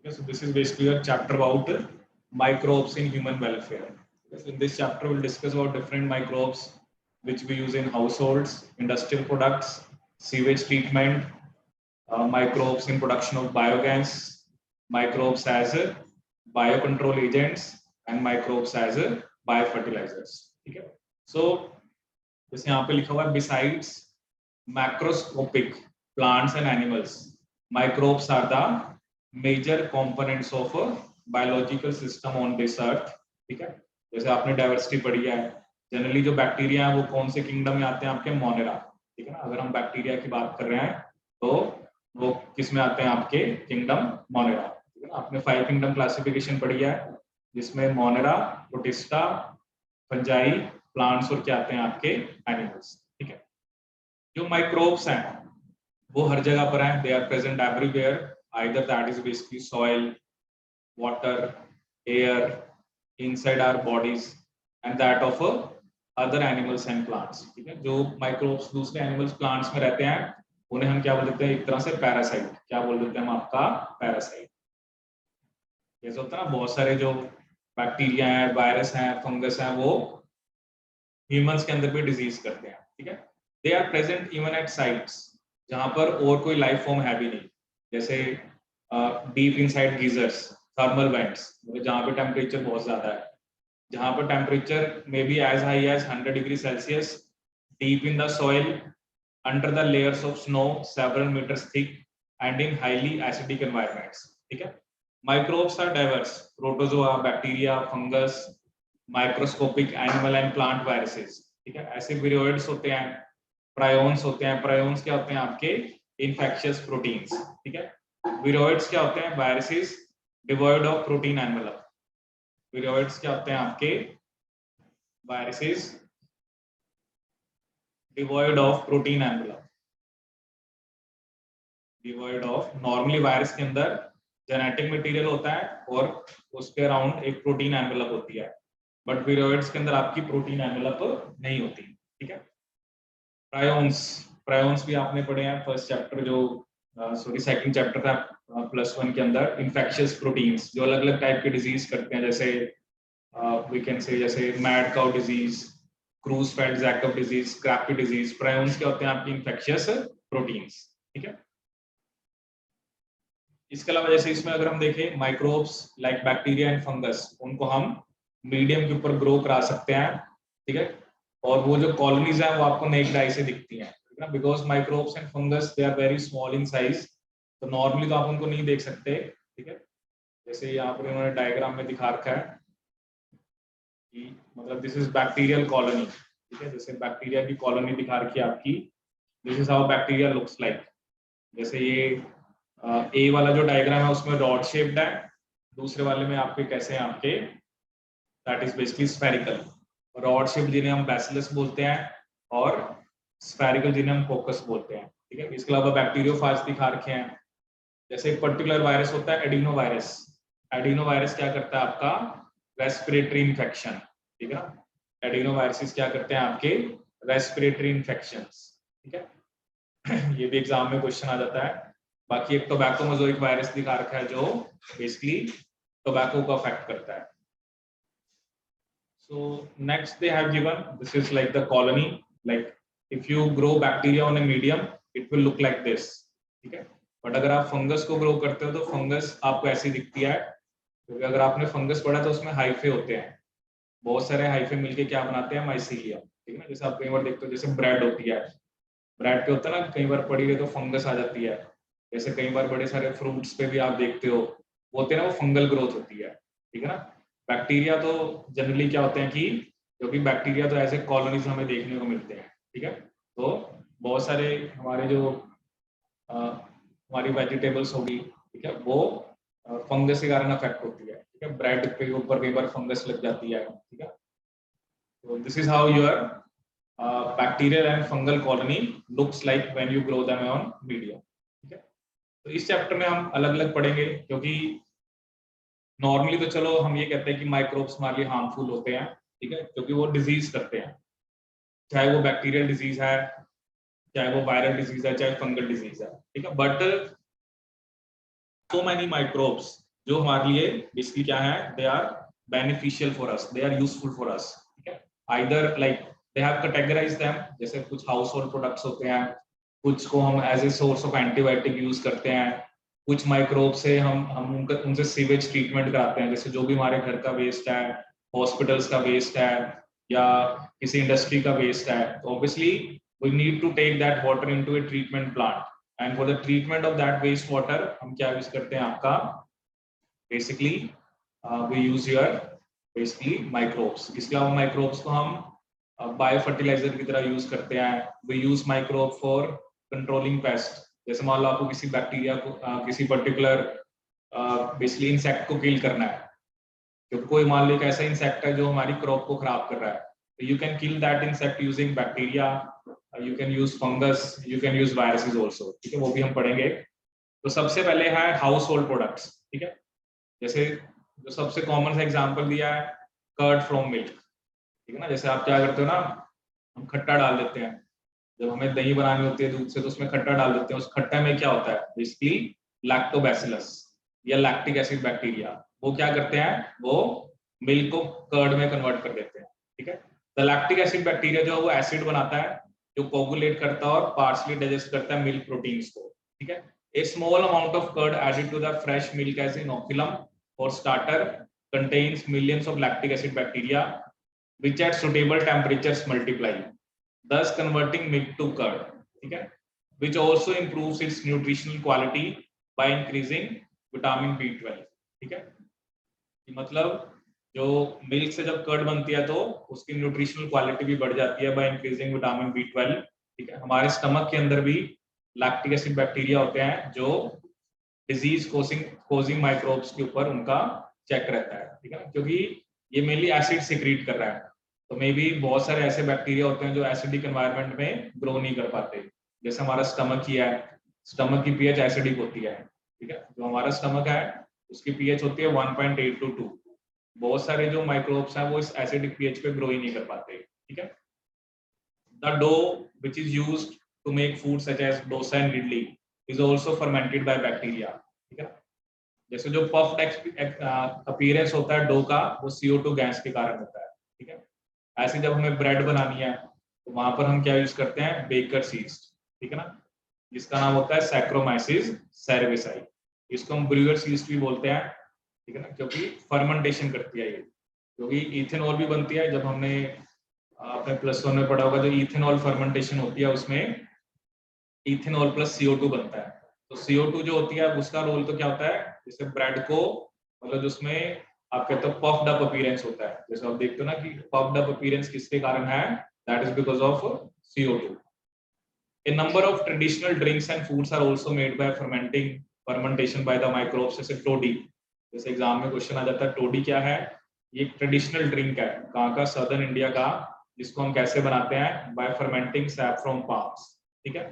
So this is basically a chapter about microbes in human welfare. So in this chapter, we'll discuss about different microbes which we use in households, industrial products, sewage treatment, microbes in production of biogas, microbes as biocontrol agents, and microbes as biofertilizers. ठीक है? So जैसे यहाँ पे लिखा हुआ है besides macroscopic plants and animals, microbes are the major components of a biological system on this earth. ठीक है? जैसे आपने डाइवर्सिटी पढ़ी है, जनरली जो बैक्टीरिया है वो कौन से किंगडम में आते हैं आपके मोनेरा. ठीक है ना? अगर हम बैक्टीरिया की बात कर रहे हैं तो वो किस में आते हैं आपके किंगडम मोनेरा. ठीक है ना? आपने 5 किंगडम क्लासिफिकेशन पढ़ी है जिसमें मोनेरा, प्रोटिस्टा, फंजाई, प्लांट्स और क्या आते हैं आपके एनिमल्स. ठीक है? जो माइक्रोब्स हैं वो हर जगह पर हैं. They are present everywhere, either that is basically soil, water, air, inside our bodies and that of other animals and plants. ठीक है? जो माइक्रोब्स दूसरे एनिमल्स प्लांट्स में रहते हैं उन्हें हम क्या बोल देते हैं, एक तरह से पैरासाइट. क्या बोल देते हैं हम आपका? पैरासाइट. जैसे होता है ना बहुत सारे जो बैक्टीरिया हैं, वायरस हैं, फंगस हैं, वो ह्यूमंस के अंदर भी डिजीज करते हैं. ठीक है? They are present even at sites जहां पर और कोई लाइफ फॉर्म है भी नहीं, जैसे deep inside geysers, thermal vents, मतलब जहां पे टेम्परेचर बहुत ज्यादा है, जहां पर temperature may be as high as 100 degree Celsius, deep in the soil, under the layers of snow several metres thick and in highly acidic environments. ठीक है? Microbes are diverse, protozoa, bacteria, fungus, microscopic animal and plant viruses. ठीक है? ऐसे viroids होते हैं, prions होते हैं. Prions क्या होते हैं आपके? Infectious proteins. ठीक है? विरोइड्स क्या होते हैं? Viruses devoid of protein envelope. Viroids क्या होते हैं आपके? Viruses devoid of protein envelope. Devoid of, normally virus के अंदर जेनेटिक मटेरियल होता है और उसके अराउंड एक प्रोटीन एनवेलप होती है, बट विरोइड्स के अंदर आपकी प्रोटीन एनवेलप नहीं होती. ठीक है? प्रायोन्स, प्रायोन्स भी आपने पढ़े हैं फर्स्ट चैप्टर, जो सॉरी सेकंड चैप्टर था +1 के अंदर. इन्फेक्शियस प्रोटीन्स जो अलग अलग टाइप के डिजीज करते हैं, जैसे वी कैन से जैसे mad cow disease, Creutzfeldt Jakob disease, scrapie disease. Prions क्या होते हैं आपकी? Infectious proteins. ठीक है? इसके अलावा जैसे इसमें अगर हम देखें microbes like bacteria and fungus, उनको हम मीडियम के ऊपर ग्रो करा सकते हैं. ठीक है? और वो जो कॉलोनीज है वो आपको नेक्ड आई से दिखती हैं, because microbes and fungus they are very small in size, तो नॉर्मली तो आप उनको नहीं देख सकते. ठीक है? जैसे यहाँ पर उन्होंने डायग्राम में दिखा रखा है कि मतलब दिस इज बैक्टीरियल कॉलोनी. ठीक है? जैसे बैक्टीरिया की कॉलोनी दिखा रखी है आपकी. This is how bacteria looks like. जैसे ये ए वाला जो डायग्राम है उसमें रॉड शेप्ड है, दूसरे वाले में आपके कैसे हैं आपके? That is basically spherical. Rod shape जिन्हें हम बैसिलस बोलते हैं और स्फेरिकल जिन्हें हम कोकस बोलते हैं. ठीक है? इसके अलावा बैक्टीरियोफाज दिखा रखे हैं. जैसे एक पर्टिकुलर वायरस होता है एडिनो वायरस. एडिनो वायरस क्या करता है आपका? Respiratory infection. ठीक है? एडिनो वायरसेस क्या करते हैं आपके? Respiratory infections. ठीक है? ये भी एग्जाम में क्वेश्चन आ जाता है. बाकी एक टोबैको मोज़ोइक वायरस दिखा रखा है जो बेसिकली टोबैको को अफेक्ट करता है. So next they have given, this is like the colony, like if you grow bacteria on a medium it will look like this. ठीक है? बट अगर आप फंगस को ग्रो करते हो तो फंगस आपको ऐसी दिखती है, क्योंकि अगर आपने फंगस पढ़ा तो उसमें हाइफे होते हैं, बहुत सारे हाइफे मिलके क्या बनाते हैं? माइसीलियम. ठीक है ना? जैसे आप कई बार देखते हो जैसे ब्रेड होती है, ब्रेड पे होता है ना, कई बार पड़ी रहे तो फंगस आ जाती है. जैसे कई बार बड़े सारे फ्रूट्स पे भी आप देखते हो वो होते हैं ना, वो फंगल ग्रोथ होती है. ठीक है ना? बैक्टीरिया तो जनरली क्या होते हैं कि, क्योंकि बैक्टीरिया तो ऐसे कॉलोनीज हमें देखने को मिलते हैं. ठीक है? तो बहुत सारे हमारे जो हमारी वेजिटेबल्स होगी, ठीक है, वो फंगस के कारण अफेक्ट होती है. ठीक है? ब्रेड के ऊपर कई बार फंगस लग जाती है. ठीक है? तो this is how your bacterial and fungal colony looks like when you grow them on medium. ठीक है? तो इस चैप्टर में हम अलग अलग पढ़ेंगे, क्योंकि नॉर्मली तो चलो हम ये कहते हैं कि माइक्रोब्स हमारे लिए हार्मफुल होते हैं. ठीक है? क्योंकि वो डिजीज करते हैं, चाहे वो बैक्टीरियल डिजीज है, चाहे वो वायरल डिजीज है, चाहे फंगल डिजीज है. ठीक है? बट so many microbes जो हमारे लिए बेसिकली क्या है, they are beneficial for us, they are useful for us, ठीक है। Either like they have categorize them, जैसे कुछ हाउस होल्ड प्रोडक्ट्स होते हैं, कुछ को हम as a source of antibiotic use करते हैं, कुछ माइक्रोब से हम उनसे सीवेज ट्रीटमेंट कराते हैं, जैसे जो भी हमारे घर का वेस्ट है, हॉस्पिटल्स का वेस्ट है, या किसी इंडस्ट्री का वेस्ट है, तो obviously we need to take that water into a treatment plant, and for the treatment of that waste water हम क्या यूज करते हैं आपका, basically we use your basically microbes. इसके अलावा माइक्रोब्स को हम बायो फर्टिलाइजर की तरह यूज करते हैं। We use microbe for controlling pest, जैसे मान लो आपको किसी बैक्टीरिया को किसी पर्टिकुलर बेसिकली इंसेक्ट को किल करना है, तो कोई मान लो एक ऐसा इंसेक्ट है जो हमारी क्रॉप को खराब कर रहा है, तो you can kill that insect using bacteria, you can use fungus, you can use viruses also, ठीक है, वो भी हम पढ़ेंगे। तो सबसे पहले है हाउस होल्ड प्रोडक्ट्स, ठीक है, जैसे जो सबसे कॉमन सा एग्जांपल दिया है, कर्ड फ्रॉम मिल्क, ठीक है ना। जैसे आप क्या करते हो ना, हम खट्टा डाल देते हैं, जब हमें दही बनानी होती है दूध से, तो उसमें खट्टा डाल देते हैं, उस खट्टे में क्या होता है, बेसिकली लैक्टोबैसिलस या लैक्टिक एसिड बैक्टीरिया, वो क्या करते हैं, वो मिल्क को कर्ड में कन्वर्ट कर देते हैं, ठीक है। द लैक्टिक एसिड बैक्टीरिया जो है वो एसिड बनाता है, जो कोगुलेट करता है और पार्शली डाइजेस्ट करता है मिल्क प्रोटीन्स को, ठीक है। A small amount of curd added to the fresh milk as inoculum or starter contains millions of lactic acid bacteria which at suitable temperatures multiply, thus converting milk to curd, ठीक है, which also improves its nutritional quality by increasing vitamin B12, ठीक है। मतलब जो milk से जब curd बनती है तो उसकी न्यूट्रिशनल क्वालिटी भी बढ़ जाती है बाय इंक्रीजिंग विटामिन B12, ठीक है। हमारे स्टमक के अंदर भी लैक्टिक एसिड बैक्टीरिया होते हैं जो डिजीज कोजिंग माइक्रोब्स के ऊपर उनका चेक रहता है, ठीक है, क्योंकि ये मेनली एसिड सिक्रीट कर रहा है, तो मे बी बहुत सारे ऐसे बैक्टीरिया होते हैं जो एसिडिक एनवायरनमेंट में ग्रो नहीं कर पाते, जैसे हमारा स्टमक ही है, स्टमक की पीएच एसिडिक होती है, ठीक है, जो हमारा स्टमक है उसकी पीएच होती है 1.8 to 2, बहुत सारे जो माइक्रोब्स हैं वो इस एसिडिक पीएच पे ग्रो ही नहीं कर पाते, ठीक है। The dough which is used to make food such as dosa and idli is also fermented by bacteria, ठीक है। जैसे जो पफ्ड अपीयरेंस होता है डो का, वो CO2 गैस के कारण होता है, ठीक है। ऐसे जब हमें ब्रेड बनानी है तो वहां पर हम क्या यूज करते हैं, बेकर यीस्ट, ठीक है ना, जिसका नाम होता है सैक्रोमाइसिस सेरेविसाई, इसको हम ब्रूअर्स यीस्ट भी बोलते हैं, ठीक है ना, क्योंकि फर्मेंटेशन करती है ये, क्योंकि इथेनॉल भी बनती है, जब हमने आपने +1 में पढ़ा होगा, जो इथेनॉल फर्मेंटेशन होती है उसमें इथेनॉल प्लस CO2 बनता है, तो CO2 जो होती है उसका रोल तो क्या होता है, जैसे ब्रेड को मतलब जिसमें आप कहते हो पफ्ड अप अपीयरेंस होता है, जैसे आप देखते हो ना कि पफ्ड अप अपीयरेंस किसके कारण है, that is because of CO2। A number of traditional drinks and foods are also made by fermentation by the microbes, जैसे टोडी, जैसे एग्जाम में क्वेश्चन आ जाता है टोडी क्या है, ये एक ट्रेडिशनल ड्रिंक है, कहाँ का, सदर्न इंडिया का, जिसको हम कैसे बनाते हैं, by fermenting sap from palms, ठीक है।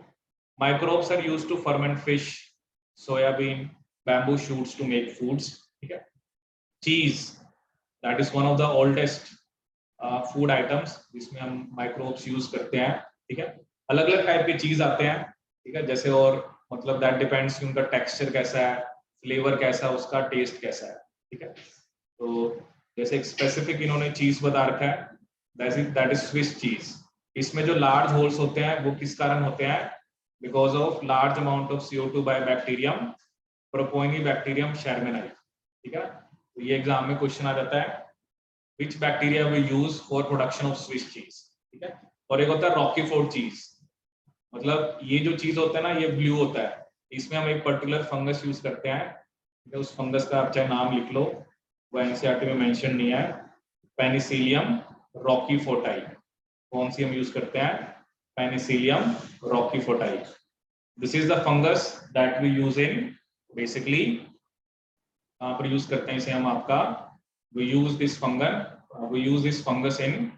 Microbes are used to ferment fish, soybean, bamboo shoots to make foods, ठीक है। Cheese, that is one of the oldest food items जिसमें हम माइक्रोब्स यूज करते हैं, ठीक है। अलग अलग टाइप के चीज आते हैं, ठीक है, जैसे और मतलब दैट डिपेंड्स कि उनका टेक्सचर कैसा है, फ्लेवर कैसा है, उसका टेस्ट कैसा है, ठीक है। तो जैसे एक स्पेसिफिक इन्होंने चीज बता रखा है, दैट इज स्विस चीज, इसमें जो लार्ज होल्स होते हैं वो किस कारण होते हैं, because of large amount of CO2 by bacterium Propionibacterium shermani, ठीक है। तो ये एग्जाम में क्वेश्चन आ जाता है, which bacteria we use for production of Swiss cheese, ठीक है। और एक होता है रॉकीफोर्ड चीज, मतलब ये जो चीज होता है ना ये ब्लू होता है, इसमें हम एक पर्टिकुलर फंगस यूज करते हैं, उस फंगस का आप चाहे नाम लिख लो, वो एनसीईआरटी में मेंशन नहीं है, पेनिसिलियम रॉकीफोर्टाई, कौन सी हम यूज करते हैं, Penicillium roqueforti. This is the fungus that we use in basically, कहाँ पर यूज करते हैं इसे हम आपका, we use this fungus in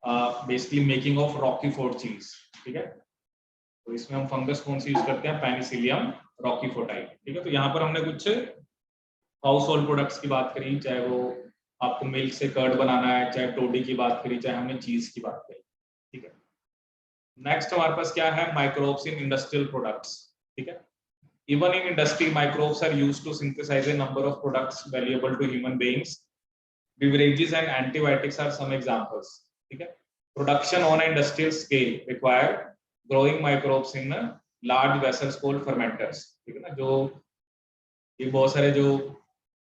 basically making of Roquefort cheese, ठीक है। तो इसमें हम फंगस कौन सी यूज करते हैं, पेनिसिलियम रॉकीफोर्टाई, ठीक है। तो यहाँ पर हमने कुछ हाउस होल्ड प्रोडक्ट्स की बात करी, चाहे वो आपको मिल्क से कर्ड बनाना है, चाहे टोडी की बात करी, चाहे हमने चीज की बात करी, ठीक है। नेक्स्ट हमारे पास क्या है, माइक्रोब्स इन इंडस्ट्रियल प्रोडक्ट्स, ठीक है। Even in industry, microbes are used to synthesize a number of products valuable to human beings. Beverages and antibiotics are some examples. ठीक है? Production on an industrial scale require growing microbes in large vessels called fermenters. ठीक है ना? जो ये बहुत सारे जो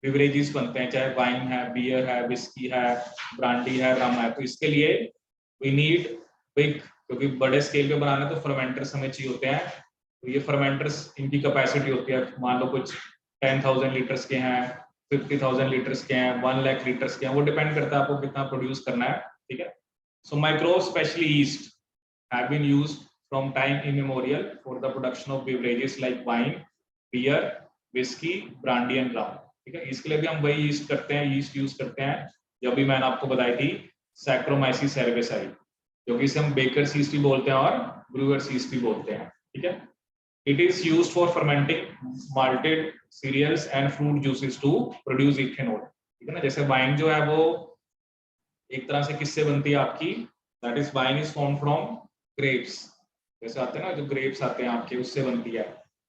बेवरेजेस बनते हैं, चाहे वाइन है, बियर है, विस्की है, ब्रांडी है, रम है, तो इसके लिए वी नीड बिग, क्योंकि बड़े स्केल पे बनाना तो फर्मेंटर्स हमें चाहिए होते हैं। तो ये फर्मेंटर्स, इनकी कैपेसिटी होती है, मान लो कुछ 10,000 लीटर्स के हैं, 50,000 लीटर्स के हैं, 1 लाख लीटर्स के हैं, वो डिपेंड करता है आपको कितना प्रोड्यूस करना है। ठीक है? So microbe specially yeast have been used from time immemorial for the production of beverages like wine, beer, whisky, brandy and rum. ठीक है? इसके लिए भी हम वही ईस्ट करते हैं, ईस्ट यूज करते हैं जो भी मैंने आपको बताई थी, सैक्रोमाइसिस सेरेबेसाई, जो कि इसे हम बेकर्स ईस्ट भी बोलते हैं और ब्रूअर्स ईस्ट भी बोलते हैं। ठीक है? It is used for fermenting malted cereals and fruit juices to produce ethanol. ठीक है ना? जैसे वाइन जो है वो एक तरह से किससे बनती है आपकी, that is wine is formed from grapes. जैसे आते हैं ना जो ग्रेप्स आते हैं आपके, उससे बनती है।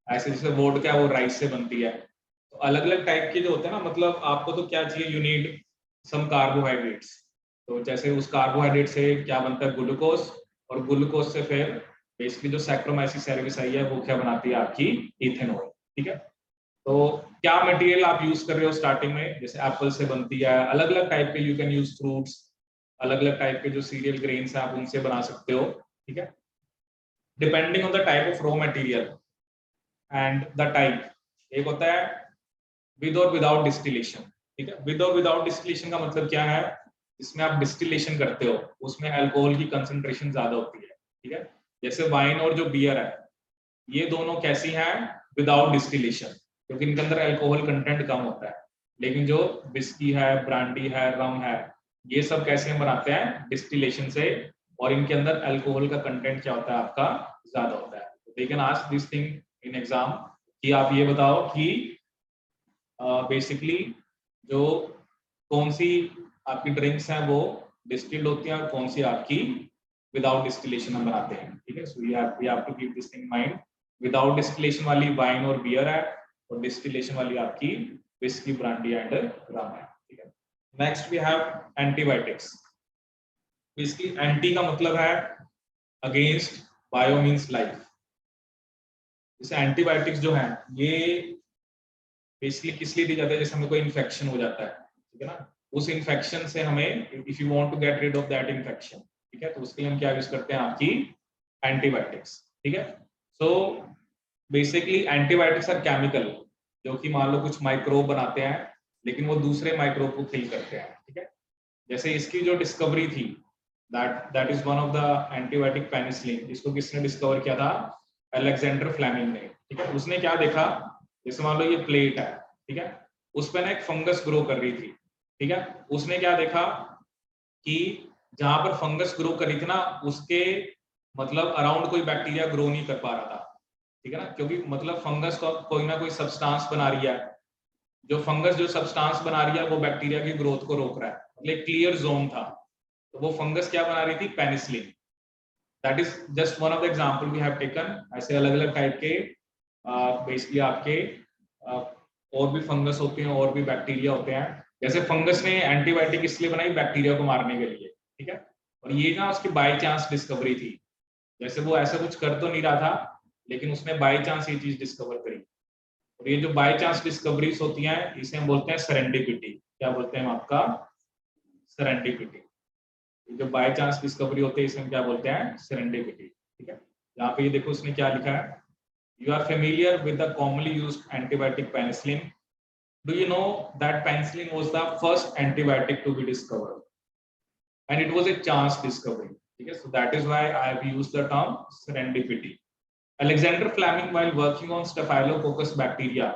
ऐसे जैसे वोडका है वो राइस से बनती है। तो अलग अलग टाइप के जो होते हैं ना, मतलब आपको तो क्या चाहिए, यू नीड सम कार्बोहाइड्रेट्स। तो जैसे उस कार्बोहाइड्रेट से क्या बनता है, ग्लूकोज, और ग्लूकोज से फिर बेसिकली जो सैक्रोमाइसिस सेरेबेसाई है वो क्या बनाती है आपकी, इथेनॉल। ठीक है? तो क्या मटेरियल आप यूज कर रहे हो स्टार्टिंग में, जैसे एप्पल से बनती है, अलग अलग टाइप के यू कैन यूज फ्रूट्स, अलग अलग टाइप के जो सीरियल ग्रेन्स हैं आप उनसे बना सकते हो। ठीक है? Depending on the type of raw material and the type, एक होता है विद और विदाउट डिस्टिलेशन। ठीक है? विद और विदाउट डिस्टिलेशन का मतलब क्या है, इसमें आप डिस्टिलेशन करते हो उसमें अल्कोहल की कंसंट्रेशन ज्यादा होती है। ठीक है? जैसे वाइन और जो बियर है, ये दोनों कैसी हैं, विदाउट डिस्टिलेशन, क्योंकि इनके अंदर अल्कोहल कंटेंट कम होता है। लेकिन जो विस्की है, ब्रांडी है, रम है, ये सब कैसे हम बनाते हैं, डिस्टिलेशन से, और इनके अंदर अल्कोहल का कंटेंट क्या होता है आपका, ज्यादा होता है। They can ask this thing in exam कि आप ये बताओ कि बेसिकली जो कौन सी आपकी ड्रिंक्स हैं वो डिस्टिल्ड होती हैं और कौन सी आपकी विदाउट डिस्टिलेशन हम बनाते हैं। ठीक है? So we have to keep this thing in mind. Without distillation वाली वाइन और बियर है, और डिस्टिलेशन वाली आपकी विस्की, ब्रांडी एंड रम है। ठीक है? Next we have antibiotics. इसकी एंटी का मतलब है अगेंस्ट, बायो मींस लाइफ। जैसे एंटीबायोटिक्स जो है ये बेसिकली किस लिए दी जाता है, जैसे हमें कोई इन्फेक्शन हो जाता है, ठीक है ना, उस इन्फेक्शन से हमें, if you want to get rid of that infection, ठीक है, तो उसके लिए हम क्या यूज करते हैं, आपकी एंटीबायोटिक्स। ठीक है? So basically antibiotics are chemical, जो कि मान लो कुछ माइक्रोब बनाते हैं, लेकिन वो दूसरे माइक्रोब को किल करते हैं। ठीक है? जैसे इसकी जो डिस्कवरी थी, that is one of the antibiotic penicillin. इसको किसने डिस्कवर किया था, अलेक्जेंडर फ्लेमिंग ने। ठीक है? उसने क्या देखा, जैसे मान लो ये प्लेट है, ठीक है, उस पर ना एक फंगस ग्रो कर रही थी। ठीक है? उसने क्या देखा कि जहां पर फंगस ग्रो कर रही थी ना, उसके मतलब अराउंड कोई बैक्टीरिया ग्रो नहीं कर पा रहा था। ठीक है ना? क्योंकि मतलब फंगस कोई ना कोई सब्सटेंस बना रही है, जो फंगस जो सब्सटेंस बना रही है वो बैक्टीरिया की ग्रोथ को रोक रहा है, मतलब क्लियर जोन था। तो वो फंगस क्या बना रही थी, penicillin. That is just one of the example we have taken. ऐसे अलग अलग टाइप के बेसिकली आपके और भी फंगस होते हैं और भी बैक्टीरिया होते हैं। जैसे फंगस ने एंटीबायोटिक इसलिए बनाई बैक्टीरिया को मारने के लिए। ठीक है? और ये ना उसकी बाय चांस डिस्कवरी थी, जैसे वो ऐसा कुछ कर तो नहीं रहा था, लेकिन उसने बाय चांस ये चीज डिस्कवर करी। और ये जो बाय चांस डिस्कवरीज होती हैं, इसे हम बोलते हैं सेरेंडिपिटी। क्या बोलते हैं हम आपका, सेरेंडिपिटी। जो बाय चांस डिस्कवरी होती है इसे हम क्या बोलते हैं, सेरेंडिपिटी। ठीक है? यहाँ पे ये देखो उसने क्या लिखा है, you are familiar with the commonly used antibiotic penicillin. Do you know that penicillin was the first antibiotic to be discovered, and it was a chance discovery. Okay, so that is why I have used the term serendipity. Alexander Fleming, while working on Staphylococcus bacteria,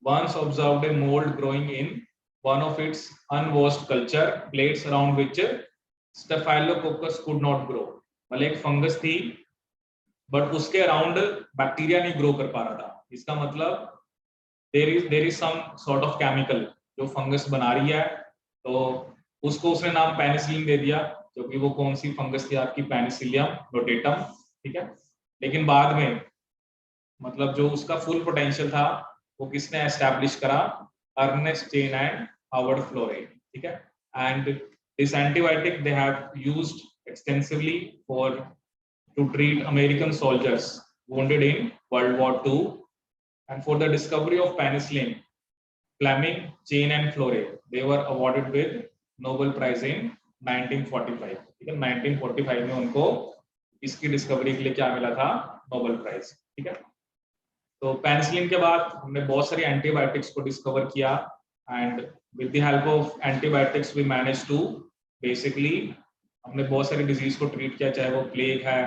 once observed a mold growing in one of its unwashed culture plates around which Staphylococcus could not grow. मतलब एक fungus थी, but उसके around bacteria नहीं grow कर पा रहा था। इसका मतलब there is some sort of chemical जो फंगस बना रही है, तो उसको उसने नाम पेनिसिलिन दे दिया, जो कि वो कौन सी फंगस थी आपकी, पेनिसिलियम रोटेटम। ठीक है? लेकिन बाद में मतलब जो उसका फुल पोटेंशियल था वो किसने एस्टैब्लिश करा, अर्नेस्ट चेन एंड हावर्ड फ्लोरे, ठीक है। And this antibiotic they have used extensively for to treat American soldiers wounded in World War II, and for the discovery of penicillin, Fleming, Chain and Flore, they were awarded with Nobel Prize in 1945. ठीक है, 1945 में उनको इसकी discovery के लिए क्या मिला था, नोबेल प्राइज, ठीक है। तो पेनिसिलिन के बाद हमने बहुत सारी एंटीबायोटिक्स को डिस्कवर किया, and with the help of antibiotics we manage to basically हमने बहुत सारी डिजीज को ट्रीट किया, चाहे वो प्लेग है,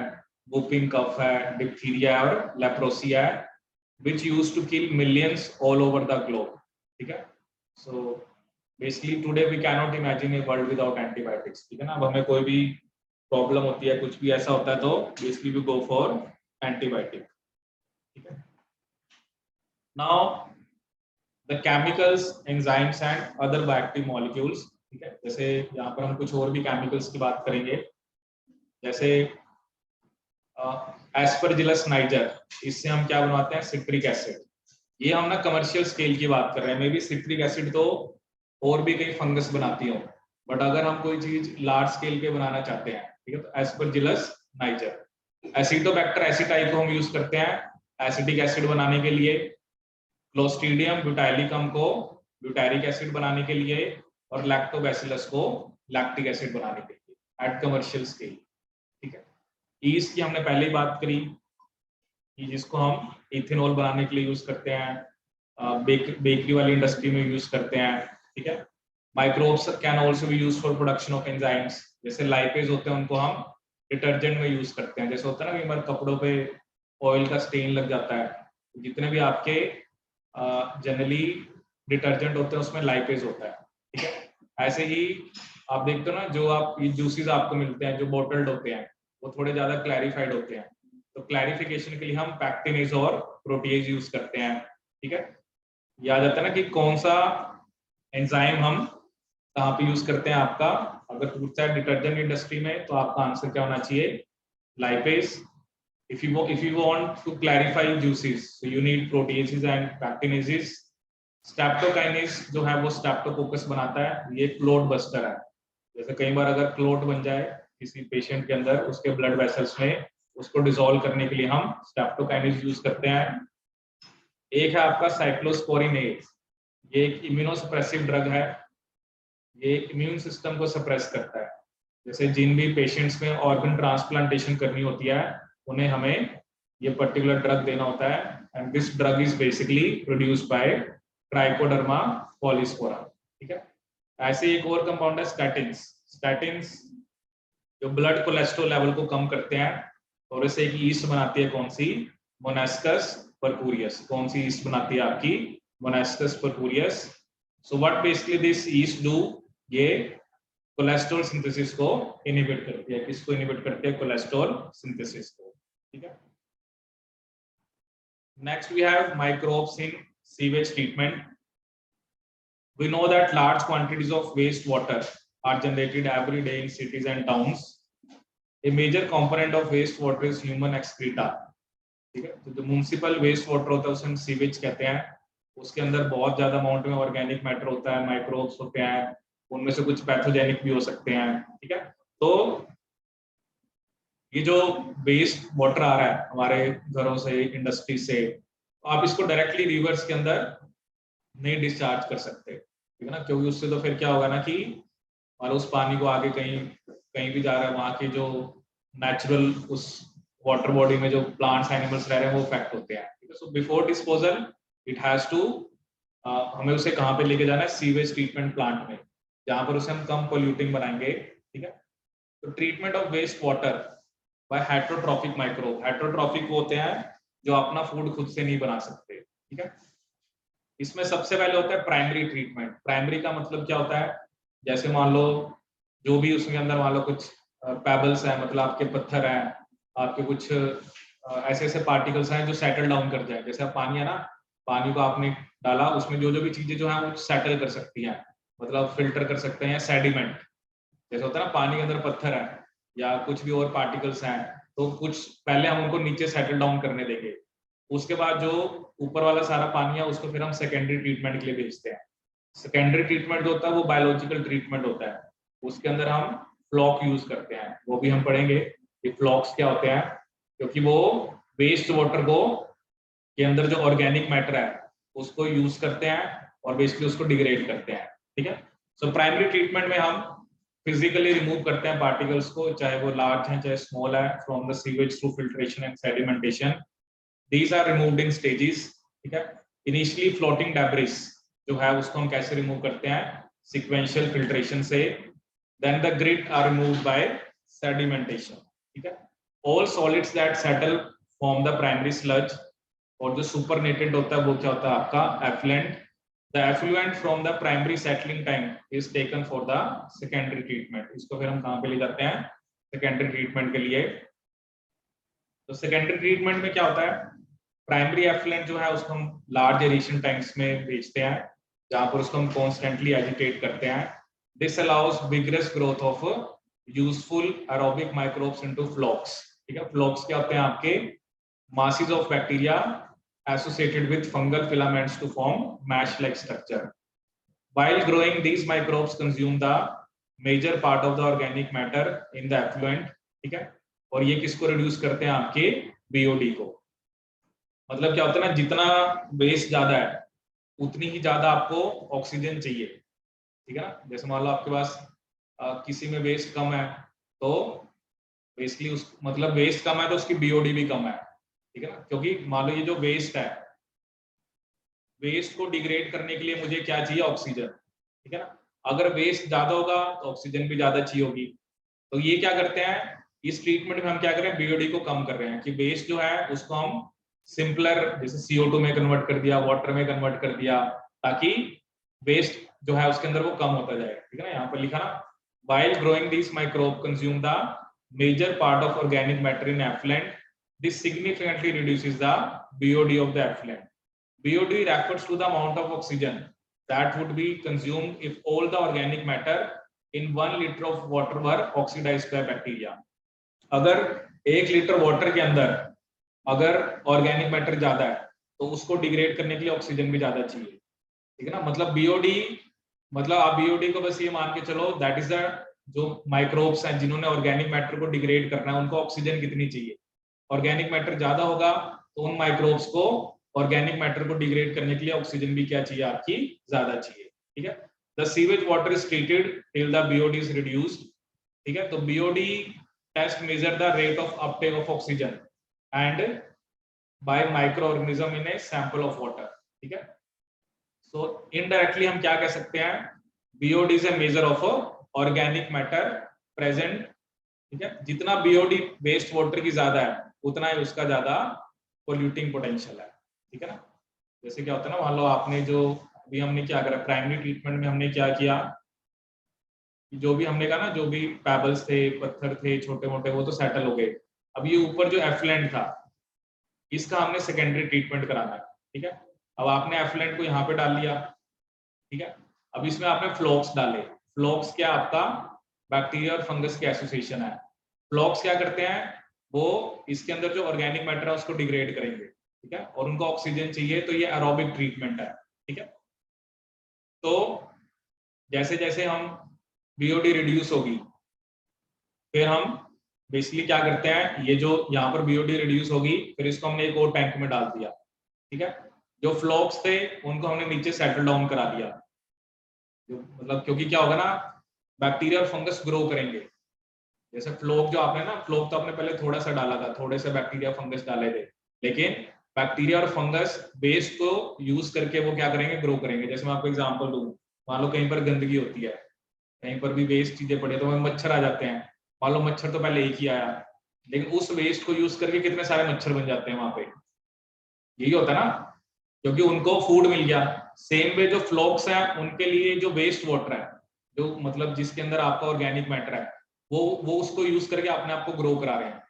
whooping cough है, डिप्थीरिया और लेप्रोसी है, which used to kill millions all over the globe, ठीक है। So basically today we cannot imagine a world without antibiotics, ठीक है ना। अब हमें कोई भी प्रॉब्लम होती है, कुछ भी ऐसा होता है, तो basically we go for antibiotic, ठीक है। Now the chemicals, enzymes and other bioactive molecules, ठीक है। जैसे यहाँ पर हम कुछ और भी केमिकल्स की बात करेंगे, जैसे एस्परजिलस नाइजर, इससे हम क्या बनवाते हैं, सिट्रिक एसिड। ये हम ना कमर्शियल स्केल की बात कर रहे हैं, मे बी सिट्रिक एसिड तो और भी कई फंगस बनाती हो, बट अगर हम कोई चीज लार्ज स्केल पे बनाना चाहते हैं, ठीक है, तो एस्परजिलस नाइजर। एसिडोबैक्टर एसिटाई को हम यूज करते हैं एसिडिक एसिड बनाने के लिए, क्लोस्ट्रीडियम ब्यूटाइलिकम को ब्यूटारिक एसिड बनाने के लिए, और लैक्टोबैसिलस को लैक्टिक एसिड बनाने के लिए एट कमर्शियल स्केल, ठीक है। ईस्ट की हमने पहले ही बात करी कि जिसको हम इथेनॉल बनाने के लिए यूज करते हैं, बेकरी वाली इंडस्ट्री में यूज करते हैं, ठीक है। Microbes can also be used for production of enzymes, जैसे लाइपेज होते हैं उनको हम डिटर्जेंट में यूज करते हैं। जैसे होता है ना कि हमारे कपड़ों पे ऑयल का स्टेन लग जाता है, तो जितने भी आपके जनरली डिटर्जेंट होते हैं उसमें लाइपेज होता है, ठीक है। ऐसे ही आप देखते हो ना, जो आप ये जूसेस आपको मिलते हैं जो बॉटल्ड होते हैं, वो थोड़े ज्यादा क्लैरिफाइड होते हैं, तो क्लैरिफिकेशन के लिए हम पैक्टिनेज और प्रोटीएज यूज करते हैं, ठीक है। याद आता है ना कि कौन सा एंजाइम हम कहाँ पे यूज करते हैं। आपका अगर पूछता है डिटर्जेंट इंडस्ट्री में, तो आपका आंसर क्या होना चाहिए, lipase. if you want to clarify juices, so you need proteases and pectinases. Streptokinase जो है वो स्ट्रेप्टोकोकस बनाता है, ये क्लोट बस्टर है। जैसे कई बार अगर क्लोट बन जाए किसी पेशेंट के अंदर, उसके ब्लड वेसल्स में, उसको डिसॉल्व करने के लिए हम स्ट्रेप्टोकाइनेज यूज करते हैं। एक है आपका साइक्लोस्पोरिनेज, ये एक इम्यूनोसप्रेसिव ड्रग है, ये इम्यून सिस्टम को सप्रेस करता है। जैसे जिन भी पेशेंट्स में ऑर्गन ट्रांसप्लांटेशन करनी होती है, उन्हें हमें ये पर्टिकुलर ड्रग देना होता है, and this drug is basically produced by Trichoderma polysporum, ठीक है। ऐसे एक और कंपाउंड है स्टैटिन्स। स्टैटिन्स जो ब्लड कोलेस्ट्रॉल लेवल को कम करते हैं, और इसे एक ईस्ट बनाती है, कौन सी, मोनास्कस परपुरियस। कौन सी ईस्ट बनाती है आपकी, Monascus purpureus. So what basically this yeast do, ये कोलेस्ट्रॉल सिंथेसिस को इनहिबिट करती है। किसको इनहिबिट करती है, कोलेस्ट्रॉल सिंथेसिस को, ठीक है। Next we have microbes in sewage treatment. We know that large quantities of wastewater are generated every day in cities and towns. A major component of wastewater is human excreta, ठीक है। तो जो municipal waste water होता है उसे हम sewage कहते हैं। उसके अंदर बहुत ज्यादा अमाउंट में ऑर्गेनिक मैटर होता है, माइक्रोब्स होते हैं, उनमें से कुछ पैथोजेनिक भी हो सकते हैं, ठीक है। तो ये जो वेस्ट वाटर आ रहा है हमारे घरों से, इंडस्ट्री से, आप इसको डायरेक्टली रिवर्स के अंदर नहीं डिस्चार्ज कर सकते, ठीक है ना, क्योंकि उससे तो फिर क्या होगा ना कि मान लो उस पानी को आगे कहीं कहीं भी जा रहा है, वहां के जो नेचुरल उस वाटर बॉडी में जो प्लांट्स एनिमल्स रह रहे हैं वो इफेक्ट होते हैं, ठीक है। So before disposal it has to, हमें उसे कहाँ पे लेके जाना है, सीवेज ट्रीटमेंट प्लांट में, जहां पर उसे हम कम पोल्यूटिंग बनाएंगे, ठीक है। तो treatment of waste water by heterotrophic microbe. Heterotrophic वो होते हैं जो अपना फूड खुद से नहीं बना सकते, ठीक है। इसमें सबसे पहले होता है प्राइमरी ट्रीटमेंट। प्राइमरी का मतलब क्या होता है, जैसे मान लो जो भी उसके अंदर मान लो कुछ पेबल्स हैं, मतलब आपके पत्थर हैं, आपके कुछ ऐसे ऐसे पार्टिकल्स हैं जो सेटल डाउन कर जाए। जैसे पानी है ना, पानी को आपने डाला, उसमें जो जो भी चीजें जो है वो सेटल कर सकती हैं, मतलब फिल्टर कर सकते हैं, या सेडिमेंट जैसे होता है ना, पानी के अंदर पत्थर है या कुछ भी और पार्टिकल्स हैं, तो कुछ पहले हम उनको नीचे सेटल डाउन करने देंगे, उसके बाद जो ऊपर वाला सारा पानी है उसको फिर हम सेकेंडरी ट्रीटमेंट के लिए भेजते हैं। सेकेंडरी ट्रीटमेंट जो होता है वो बायोलॉजिकल ट्रीटमेंट होता है, उसके अंदर हम फ्लॉक यूज करते हैं, वो भी हम पढ़ेंगे कि फ्लॉक्स क्या होते हैं, क्योंकि वो वेस्ट वाटर को के अंदर जो ऑर्गेनिक मैटर है उसको यूज करते हैं और बेसिकली उसको डिग्रेड करते हैं। ठीक है, सो प्राइमरी ट्रीटमेंट में हम फिजिकली रिमूव करते हैं पार्टिकल्स को, चाहे वो लार्ज है चाहे स्मॉल है, from the sewage through filtration and sedimentation. These are removed in stages. ठीक है, इनिशियली फ्लोटिंग डेब्रिस जो है उसको हम कैसे रिमूव करते हैं, सिक्वेंशियल फिल्ट्रेशन से। Then the grit are removed by sedimentation. ठीक है, all solids that settle form the primary sludge, और जो सुपरनेटेड होता है वो क्या होता है आपका effluent. The effluent from the primary settling tank is taken for the secondary treatment. इसको फिर हम कहाँ पे ले जाते हैं, सेकेंडरी ट्रीटमेंट के लिए। तो सेकेंडरी ट्रीटमेंट में क्या होता है, प्राइमरी एफ्लुएंट जो है उसको हम लार्ज एरेशन टैंक्स में भेजते हैं, जहां पर उसको हम कॉन्स्टेंटली एजिटेट करते हैं। This allows vigorous growth of useful aerobic microbes into flocs. ठीक है, फ्लॉक्स क्या होते हैं आपके masses of bacteria associated with fungal filaments to form mesh-like structure. While growing, these microbes consume the major part of the organic matter in the effluent. ठीक है, और ये किसको रिड्यूस करते हैं, आपके बीओडी को। मतलब क्या होता है ना, जितना वेस्ट ज्यादा है उतनी ही ज्यादा आपको ऑक्सीजन चाहिए। ठीक है ना, जैसे मान लो आपके पास किसी में वेस्ट कम है तो बेसिकली उस मतलब वेस्ट कम है तो उसकी बीओडी भी कम है। ठीक है ना, क्योंकि मान लो ये जो वेस्ट है, वेस्ट को डिग्रेड करने के लिए मुझे क्या चाहिए, ऑक्सीजन। ठीक है ना, अगर वेस्ट ज्यादा होगा तो ऑक्सीजन भी ज्यादा चाहिए होगी। तो ये क्या करते हैं, इस ट्रीटमेंट में हम क्या कर रहे हैं, बीओडी को कम कर रहे हैं कि वेस्ट जो है उसको हम सिंपलर जैसे CO2 में कन्वर्ट कर दिया, वाटर में कन्वर्ट कर दिया, ताकि वेस्ट जो है उसके अंदर वो कम होता जाए। ठीक है ना, यहाँ पर लिखा ना, while growing these microbe consume the major part of organic matter in effluent. This significantly reduces the BOD of the effluent. BOD refers to the amount of oxygen that would be consumed if all the organic matter in 1 liter of water were oxidized by bacteria. अगर 1 litre water के अंदर अगर organic matter ज्यादा है तो उसको degrade करने के लिए ऑक्सीजन भी ज्यादा चाहिए। ठीक है ना, मतलब बीओडी, मतलब आप बीओडी को बस ये मान के चलो, दैट इज द जो माइक्रोब्स हैं जिन्होंने ऑर्गेनिक मैटर को डिग्रेड करना है उनको ऑक्सीजन कितनी चाहिए। ऑर्गेनिक मैटर ज्यादा होगा तो उन माइक्रोब्स को ऑर्गेनिक मैटर को डिग्रेड करने के लिए ऑक्सीजन भी क्या चाहिए, आपकी ज्यादा चाहिए। ठीक है, the sewage water is treated till the BOD is reduced. ठीक है, तो BOD test measure the rate of uptake of oxygen and by micro organism in a sample of water. ठीक है, सो इनडायरेक्टली हम क्या कह सकते हैं, BOD is a measure of organic matter present. ठीक है, जितना बीओडी वेस्ट वाटर की ज्यादा है उतना ही उसका ज्यादा पोल्यूटिंग पोटेंशियल है। ठीक है ना, जैसे क्या होता है ना, मान लो आपने जो अभी हमने क्या करा प्राइमरी ट्रीटमेंट में, हमने क्या किया, जो भी हमने कहा ना, जो भी पेबल्स थे, पत्थर थे छोटे मोटे, वो तो सेटल हो गए। अब ये ऊपर जो एफ्लुएंट था इसका हमने सेकेंडरी ट्रीटमेंट कराना है। ठीक है, अब आपने एफ्लुएंट को यहाँ पे डाल लिया। ठीक है, अब इसमें आपने फ्लॉक्स डाले। फ्लॉक्स क्या, आपका बैक्टीरिया और फंगस के एसोसिएशन है। फ्लॉक्स क्या करते हैं, वो इसके अंदर जो ऑर्गेनिक मैटर है उसको डिग्रेड करेंगे। ठीक है, और उनको ऑक्सीजन चाहिए, तो ये एरोबिक ट्रीटमेंट है। ठीक है, तो जैसे जैसे हम बीओडी रिड्यूस होगी फिर हम बेसिकली क्या करते हैं, ये जो यहाँ पर बीओडी रिड्यूस होगी फिर इसको हमने एक और टैंक में डाल दिया। ठीक है, जो फ्लॉक्स थे उनको हमने नीचे सेटल डाउन करा दिया। मतलब क्योंकि क्या होगा ना, बैक्टीरिया और फंगस ग्रो करेंगे। जैसे फ्लॉक जो आपने ना, फ्लॉक तो आपने पहले थोड़ा सा डाला था, थोड़े से बैक्टीरिया फंगस डाले थे, लेकिन बैक्टीरिया और फंगस बेस को यूज करके वो क्या करेंगे, ग्रो करेंगे। जैसे मैं आपको एग्जांपल दूं, मान लो कहीं पर गंदगी होती है, कहीं पर भी वेस्ट चीजें पड़े तो वहां मच्छर आ जाते हैं। मान लो मच्छर तो पहले एक ही आया, लेकिन उस वेस्ट को यूज करके कितने सारे मच्छर बन जाते हैं वहां पे। यही होता है ना, क्योंकि उनको फूड मिल गया। सेम वे जो फ्लॉक्स हैं उनके लिए जो वेस्ट वाटर है, जो मतलब जिसके अंदर आपका ऑर्गेनिक मैटर है, वो उसको यूज करके अपने आप को ग्रो करा रहे हैं।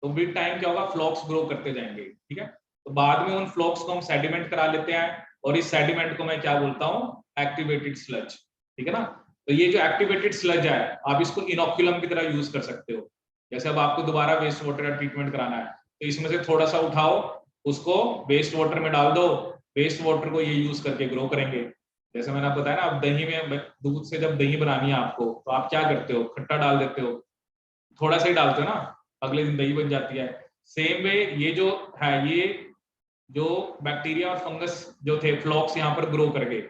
तो विद टाइम क्या होगा, फ्लॉक्स ग्रो करते जाएंगे। ठीक है, तो बाद में उन फ्लॉक्स को हम सेडिमेंट करा लेते हैं, और इस सेडिमेंट को मैं क्या बोलता हूँ, एक्टिवेटेड स्लज। ठीक है ना, तो ये जो एक्टिवेटेड स्लज है आप इसको इनोक्युलम की तरह यूज कर सकते हो। जैसे अब आपको दोबारा वेस्ट वाटर का ट्रीटमेंट कराना है तो इसमें से थोड़ा सा उठाओ उसको वेस्ट वाटर में डाल दो, वेस्ट वाटर को ये यूज करके ग्रो करेंगे। जैसे मैंने आपको बताया ना, अब दही में दूध से जब दही बनानी है आपको, तो आप क्या करते हो, खट्टा डाल देते हो, थोड़ा सा ही डालते हो ना, अगले दिन दही बन जाती है। सेम वे ये जो है, ये जो बैक्टीरिया और फंगस जो थे फ्लॉक्स यहाँ पर ग्रो कर गए,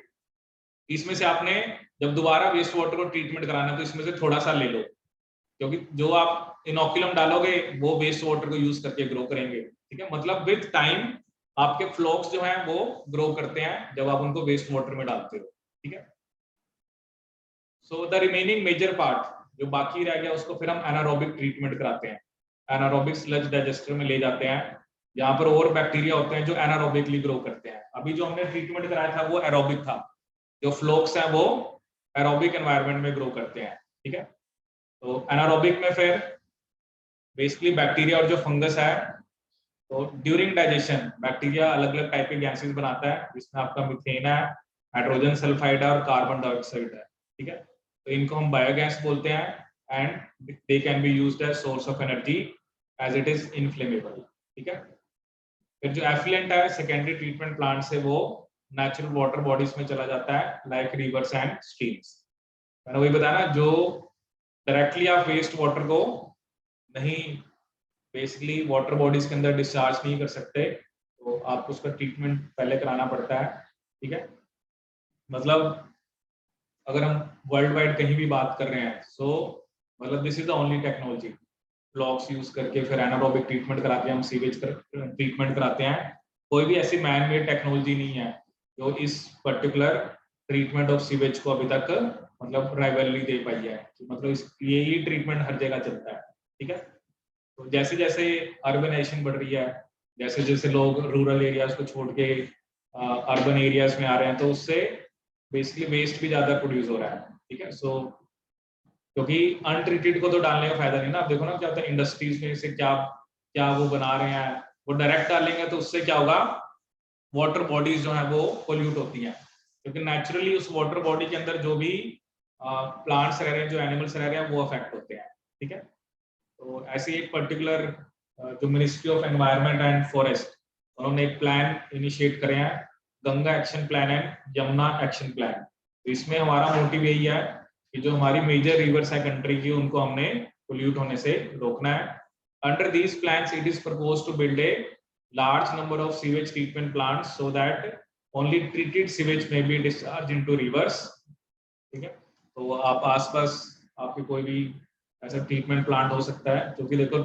इसमें से आपने जब दोबारा वेस्ट वाटर को ट्रीटमेंट कराना है तो इसमें से थोड़ा सा ले लो, क्योंकि जो आप इनोकुलम डालोगे वो वेस्ट वाटर को यूज करके ग्रो करेंगे। ठीक है, मतलब विद टाइम आपके फ्लॉक्स जो हैं वो ग्रो करते हैं जब आप उनको वेस्ट वाटर में डालते हो। ठीक है, so the remaining major part जो बाकी रह गया उसको फिर हम एनारोबिक ट्रीटमेंट कराते हैं, एनारोबिक स्लज डाइजेस्टर में ले जाते हैं, यहाँ पर और बैक्टीरिया होते हैं जो एनारोबिकली ग्रो करते हैं। अभी जो हमने ट्रीटमेंट कराया था वो एरोबिक था, जो फ्लोक्स हैं वो एरोबिक एनवायरनमेंट में ग्रो करते हैं। ठीक है, तो एनारोबिक में फिर बेसिकली बैक्टीरिया और जो फंगस है, तो ड्यूरिंग डाइजेशन बैक्टीरिया अलग अलग टाइप के गैसेस बनाता है, जिसमें आपका मीथेन है, हाइड्रोजन सल्फाइड है और कार्बन डाइऑक्साइड है। ठीक है, तो इनको हम बायोगैस बोलते हैं and they can be used as source of energy as it is inflammable. ठीक है, फिर जो एफ्लुएंट है सेकेंडरी ट्रीटमेंट प्लांट से वो नेचुरल वाटर बॉडीज में चला जाता है, लाइक रिवर्स एंड स्ट्रीम्स। मैंने वही बताया ना, जो डायरेक्टली आप वेस्ट वाटर को नहीं बेसिकली वाटर बॉडीज के अंदर डिस्चार्ज नहीं कर सकते, तो आपको उसका ट्रीटमेंट पहले कराना पड़ता है। ठीक है, मतलब अगर हम वर्ल्ड वाइड कहीं भी बात कर रहे हैं, सो मतलब this is the only technology, blocks use करके फिर एनारोबिक ट्रीटमेंट कराते हैं, हम सीवेज ट्रीटमेंट कराते हैं। कोई भी ऐसी मैन मेड टेक्नोलॉजी नहीं है जो इस पर्टिकुलर ट्रीटमेंट ऑफ सीवेज को अभी तक मतलब राइवलरी दे पाई है, मतलब यही ट्रीटमेंट हर जगह चलता है। ठीक है, तो जैसे जैसे अर्बनाइजेशन बढ़ रही है, जैसे जैसे लोग रूरल एरियाज को छोड़ के अर्बन एरियाज में आ रहे हैं, तो उससे बेसिकली वेस्ट भी ज्यादा प्रोड्यूस हो रहा है। ठीक है, सो क्योंकि अनट्रीटेड को तो डालने का फायदा नहीं ना। आप देखो ना क्या होता है इंडस्ट्रीज में, से क्या क्या वो बना रहे हैं, वो डायरेक्ट डालेंगे तो उससे क्या होगा, वाटर बॉडीज जो है वो पोल्यूट होती हैं, क्योंकि नेचुरली उस वाटर बॉडी के अंदर जो भी प्लांट्स रह रहे हैं, जो एनिमल्स रह रहे हैं, वो अफेक्ट होते हैं। ठीक है, तो ऐसे एक पर्टिकुलर जो ministry of environment and forest, उन्होंने एक प्लान इनिशिएट करे हैं, Ganga action plan and Yamuna action plan. तो इसमें हमारा मोटिव यही है कि जो हमारी मेजर रिवर्स है कंट्री की, उनको हमने पोल्यूट होने से रोकना है। Under these plans it is proposed to build a large number of sewage treatment plants so that only treated sewage may be discharged into rivers। ठीक है, तो आप आसपास आपके कोई भी ऐसा ट्रीटमेंट प्लांट हो सकता है, क्योंकि देखो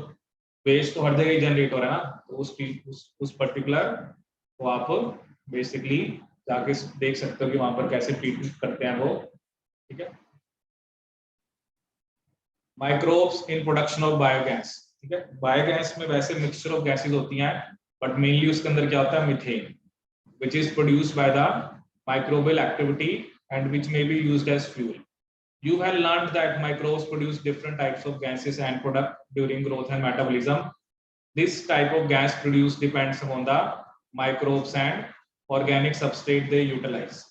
वेस्ट तो हर जगह जनरेट हो रहा है ना, तो उस पर्टिकुलर को आप बेसिकली जाके देख सकते हो कि वहां पर कैसे ट्रीट करते हैं वो। ठीक है, microbes in production of biogas. ठीक है, बायोगैस में वैसे मिक्सचर ऑफ गैसेज होती हैं, बट मेनली उसके अंदर क्या होता है, methane, which is produced by the microbial activity and which may be used as fuel। You have learned that microbes produce different types of gases and product during growth and metabolism। This type of gas produced depends upon the microbes and organic substrate they utilize।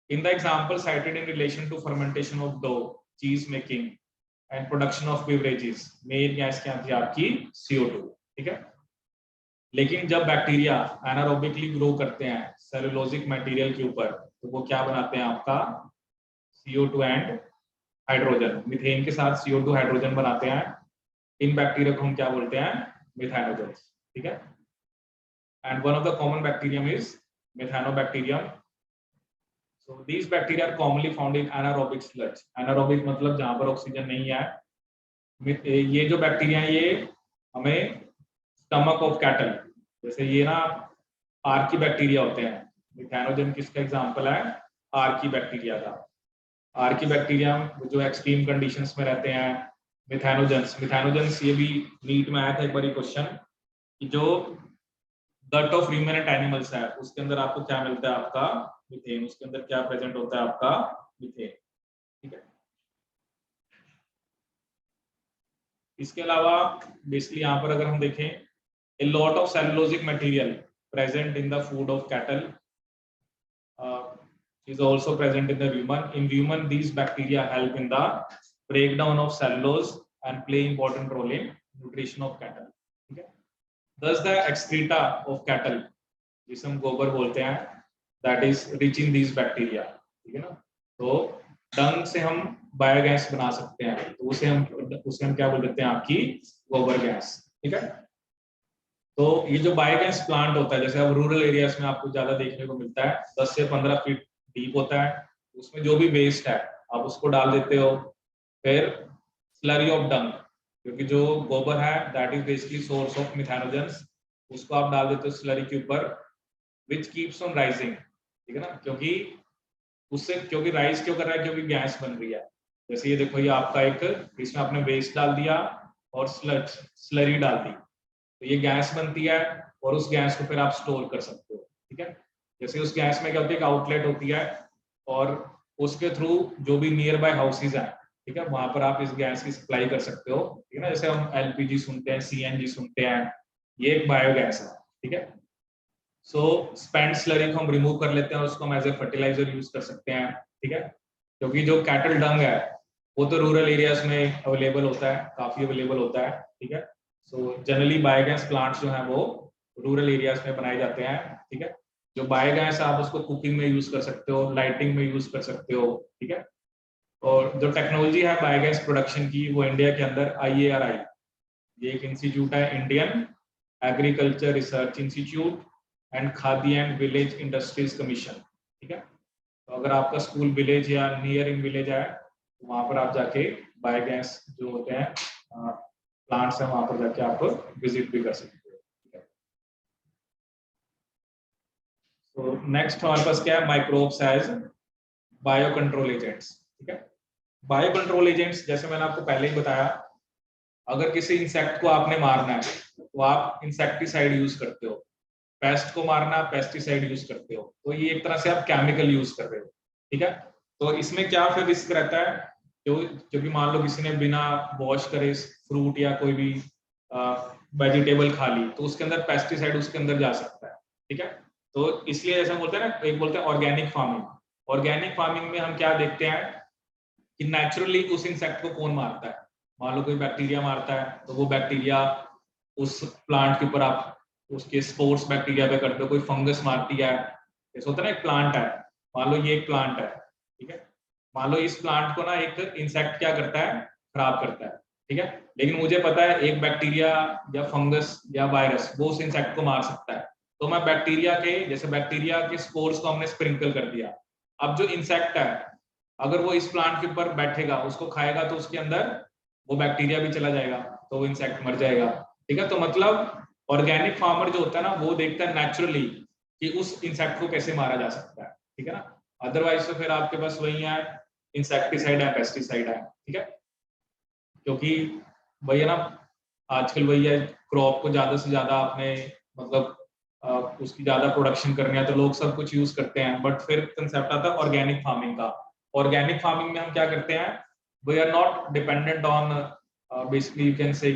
In the example cited in relation to fermentation of dough, cheese making and production of beverages, main gas क्या थी आपकी CO2। ठीक है, लेकिन जब bacteria anaerobically grow करते हैं cellulosic material के ऊपर, तो वो क्या बनाते हैं आपका CO2 एंड हाइड्रोजन, मीथेन के साथ CO2 हाइड्रोजन बनाते हैं। इन बैक्टीरिया को हम क्या बोलते हैं, मिथानोजेंस। ठीक है, and one of the common bacterium is Methanobacterium. So these bacteria are commonly found in anaerobic sludge. Anaerobic मतलब जहां पर ऑक्सीजन नहीं है। ये जो बैक्टीरिया है ये हमें स्टमक ऑफ कैटल, जैसे ये ना आर्की बैक्टीरिया होते हैं, मिथानोजन किसका एग्जांपल है, आर्की बैक्टीरिया का। आर्की बैक्टीरिया जो एक्सट्रीम कंडीशंस में रहते हैं, मिथानोजेंस ये भी नीट में आया था एक बार क्वेश्चन, कि जो गट ऑफ रूमिनेंट एनिमल्स है उसके अंदर आपको क्या मिलता है, आपका मीथेन, उसके अंदर क्या प्रेजेंट होता है, आपका मीथेन। ठीक है, इसके अलावा बेसिकली यहाँ पर अगर हम देखें, a lot of cellulosic material present in the food of cattle is also present in the rumen। In rumen, these bacteria help in the breakdown of cellulose and play important role in nutrition of cattle। Okay? Thus the excreta of cattle, जिसे हम गोबर बोलते हैं, that is rich in these bacteria, ठीक है ना। तो डंग से हम बायोगैस बना सकते हैं, तो उसे हम क्या बोल देते हैं, आपकी गोबर गैस, ठीक है। तो ये जो बायोगैस प्लांट होता है, जैसे अब रूरल एरियाज में आपको ज्यादा देखने को मिलता है, 10 से 15 फीट डीप होता है, उसमें जो भी वेस्ट है आप उसको डाल देते हो। फिर स्लरी ऑफ डंग, क्योंकि जो गोबर है that is basically source of methanogens, उसको आप डाल देते हो स्लरी के ऊपर, विच कीप्स ऑन राइजिंग, ठीक है ना। क्योंकि राइज क्यों कर रहा है, क्योंकि गैस बन रही है। जैसे ये देखो, ये आपका एक, इसमें आपने वेस्ट डाल दिया और स्लरी डाल दी, तो ये गैस बनती है और उस गैस को फिर आप स्टोर कर सकते हो, ठीक है। जैसे उस गैस में क्या होती है, एक आउटलेट होती है और उसके थ्रू जो भी नियर बाय हाउसेज है, ठीक है, वहां पर आप इस गैस की सप्लाई कर सकते हो, ठीक है ना। जैसे हम एलपीजी सुनते हैं, सीएनजी सुनते हैं, ये एक बायोगैस है, ठीक है। सो स्पेंड स्लरी को हम रिमूव कर लेते हैं और उसको हम एज ए फर्टिलाइजर यूज कर सकते हैं, ठीक है। क्योंकि जो कैटल डंग है वो तो रूरल एरियाज में अवेलेबल होता है, काफी अवेलेबल होता है, ठीक है। सो जनरली बायोगैस प्लांट्स जो हैं वो रूरल एरियाज में बनाए जाते हैं, ठीक है। जो बायोगैस आप उसको कुकिंग में यूज कर सकते हो, लाइटिंग में यूज कर सकते हो, ठीक है। और जो टेक्नोलॉजी है बायोगैस प्रोडक्शन की, वो इंडिया के अंदर IARI, ये एक इंस्टीट्यूट है, Indian agriculture research institute and khadi and village industries commission, ठीक है। तो अगर आपका स्कूल विलेज या नियर इन विलेज है, तो वहां पर आप जाके बायोगैस जो होते हैं प्लांट्स हैं, वहां पर जाके आप विजिट भी कर सकते हो, ठीक है। तो नेक्स्ट हमारे पास क्या है, microbes as bio control agents, ठीक है। बायो कंट्रोल एजेंट्स, जैसे मैंने आपको पहले ही बताया, अगर किसी इंसेक्ट को आपने मारना है तो आप इंसेक्टिसाइड यूज करते हो, पेस्ट को मारना पेस्टिसाइड यूज करते हो, तो ये एक तरह से आप केमिकल यूज कर रहे हो, ठीक है। तो इसमें क्या फिर रिस्क रहता है, क्योंकि मान लो किसी ने बिना वॉश करे फ्रूट या कोई भी वेजिटेबल खा ली, तो उसके अंदर पेस्टिसाइड उसके अंदर जा सकता है, ठीक है। तो इसलिए ऐसा बोलते हैं ना, एक बोलते हैं ऑर्गेनिक फार्मिंग। ऑर्गेनिक फार्मिंग में हम क्या देखते हैं कि नेचुरली उस इंसेक्ट को कौन मारता है, मान लो कोई बैक्टीरिया मारता है, तो वो बैक्टीरिया उस प्लांट के ऊपर आप उसके स्पोर्स बैक्टीरिया पे करते हो, कोई फंगस मारती है, जैसे होता है ना एक प्लांट है, मान लो ये एक प्लांट है, ठीक है। मान लो इस प्लांट को ना एक इंसेक्ट क्या करता है, खराब करता है, ठीक है। लेकिन मुझे पता है एक बैक्टीरिया या फंगस या वायरस वो उस इंसेक्ट को मार सकता है, तो मैं बैक्टीरिया के स्पोर्स को हमने स्प्रिंकल कर दिया। अब जो इंसेक्ट है अगर वो इस प्लांट के ऊपर बैठेगा, उसको खाएगा, तो उसके अंदर वो बैक्टीरिया भी चला जाएगा, तो वो इंसेक्ट मर जाएगा, ठीक है। तो मतलब ऑर्गेनिक फार्मर जो होता है ना, वो देखता है नेचुरली कि उस इंसेक्ट को कैसे मारा जा सकता है, ठीक है ना। अदरवाइज तो फिर आपके पास वही है, इंसेक्टिसाइड है, पेस्टिसाइड है, ठीक है। क्योंकि वही है ना, आजकल वही है, क्रॉप को ज्यादा से ज्यादा आपने मतलब उसकी ज्यादा प्रोडक्शन करनी है, तो लोग सब कुछ यूज करते हैं, बट फिर कंसेप्ट आता है ऑर्गेनिक फार्मिंग का। ऑर्गेनिक फार्मिंग में हम क्या करते हैं, we are not dependent on basically you can say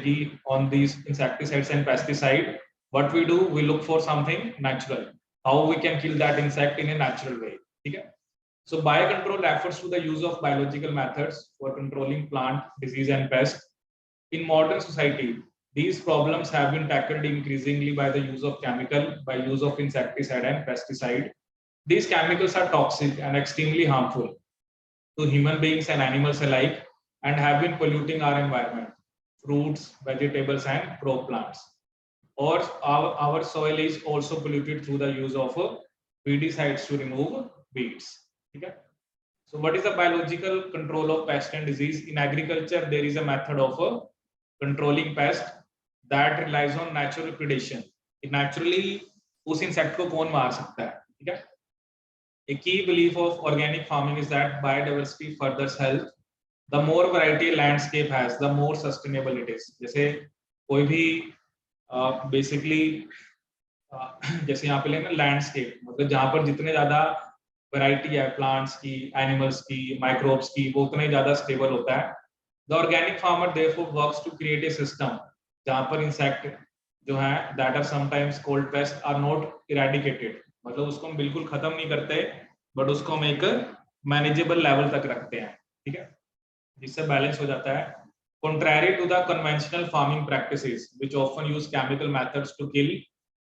on these insecticides and pesticide. What we do, we look for something natural, how we can kill that insect in a natural way, ठीक है। So biocontrol refers to the use of biological methods for controlling plant disease and pest. In modern society, these problems have been tackled increasingly by the use of by use of insecticide and pesticide. These chemicals are toxic and extremely harmful to human beings and animals alike, and have been polluting our environment, fruits, vegetables, and crop plants. Or our soil is also polluted through the use of pesticides to remove weeds. Okay? So what is the biological control of pest and disease? In agriculture, there is a method of controlling pest that relies on natural predation. Naturally, उस insect को कौन मार सकता है, ठीक है? A key belief of organic farming is that biodiversity furthers health. The more variety a landscape has, the more sustainable it is. जैसे कोई भी बेसिकली जैसे यहाँ पे लेंगे लैंडस्केप, मतलब जहाँ पर जितने ज्यादा वैरायटी है प्लांट्स की, एनिमल्स की, माइक्रोब्स की, वो उतना ही ज्यादा स्टेबल होता है। The organic farmer therefore works to create a system जहाँ पर इंसेक्ट जो है that are sometimes called pest are not eradicated, मतलब उसको हम बिल्कुल खत्म नहीं करते, बट उसको हम एक मैनेजेबल लेवल तक रखते हैं, ठीक है, जिससे बैलेंस हो जाता है। Contrary to the conventional farming practices, which often use chemical methods to kill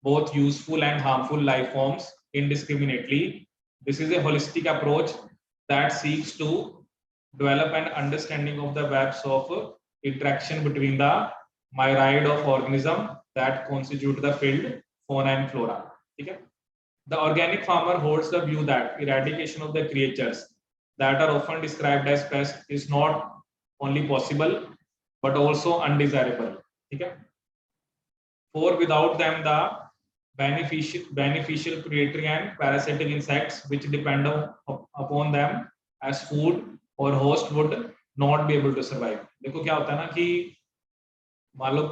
both useful and harmful life forms indiscriminately, this is a holistic approach that seeks to develop an understanding of the webs of interaction between the myriad of organisms that constitute the field fauna and flora. Okay? The organic farmer holds the view that eradication of the creatures that are often described as pests is not only possible but also undesirable. Okay? For without them, the beneficial predatory and parasitic insects which depend upon them as food or host would not be able to survive. देखो क्या होता है ना कि मान लो